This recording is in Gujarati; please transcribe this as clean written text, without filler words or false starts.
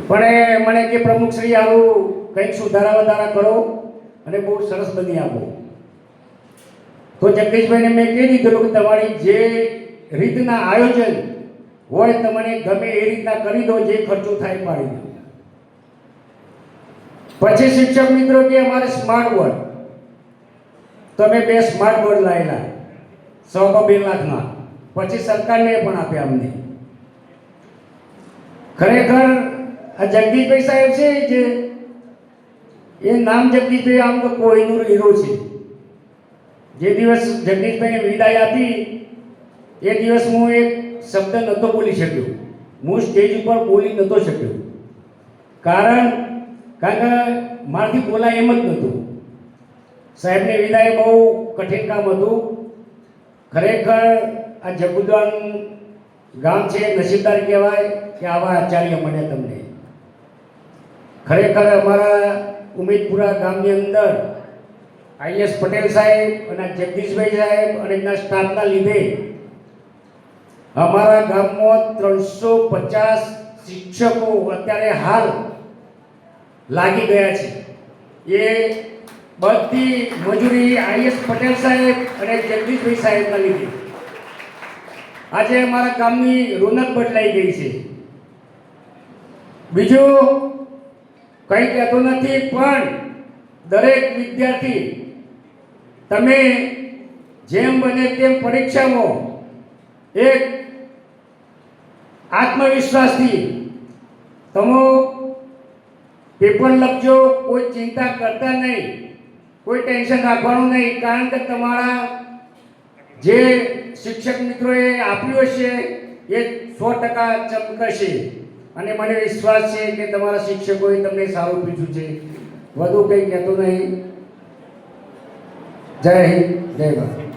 પણ મને કે પ્રમુખ શ્રી આવું કંઈક સુધારા વધારા કરો અને બહુ સરસ બની આપો. તો જગદીશભાઈને મેં કહી દીધેલું કે તમારી જે રીતના આયોજન હોય તમને ગમે એ રીતના કરી દો, જે ખર્ચો થાય પાડી દો. પછી શિક્ષક મિત્રો કે અમારે સ્માર્ટ બોર્ડ, તો અમે 2 સ્માર્ટ બોર્ડ લાવેલા 2 લાખના. પછી સરકારને પણ આપ્યા અમને. ખરેખર આ જગદીશભાઈ સાહેબ છે જે એ નામ જગદીશભાઈ આમ તો કોઈનું હીરો છે. જે દિવસ જગદીશભાઈને વિદાય આપી એ દિવસ હું એક શબ્દ નહોતો બોલી શક્યો. હું સ્ટેજ ઉપર બોલી નહોતો શક્યો. કારણ કે મારાથી બોલાય એમ જ નહોતું. સાહેબને વિદાય બહુ કઠિન કામ હતું. ખરેખર આ જગુદાન ગામ છે, નસીબદાર કહેવાય કે આવા આચાર્ય મળ્યા તમને. ખરેખર અમારા ઉમેદપુરા ગામની અંદર IS પટેલ સાહેબ અને જગદીશભાઈ સાહેબ અને એમના સ્ટાફના લીધે અમારા ગામમાં 350 શિક્ષકો અત્યારે હાલ લાગી ગયા છે. એ બધી મજૂરી IS પટેલ સાહેબ અને જગદીશભાઈ સાહેબના લીધે આજે અમારા ગામની રોનક બદલાઈ ગઈ છે. બીજું કંઈ કહેતો નથી, પણ દરેક વિદ્યાર્થી તમે જેમ બને તેમ પરીક્ષામાં એક આત્મવિશ્વાસથી તમે પેપર લખજો. કોઈ ચિંતા કરતા નહીં, કોઈ ટેન્શન રાખવાનું નહીં. કારણ કે તમારા જે શિક્ષક મિત્રોએ આપ્યું હશે એ 100% ચમકશે. અને મને વિશ્વાસ છે કે તમારા શિક્ષકોએ તમને સારું પૂછ્યું છે. વધુ કંઈ કહેતો નહીં. જય હિન્દ, જય ભારત.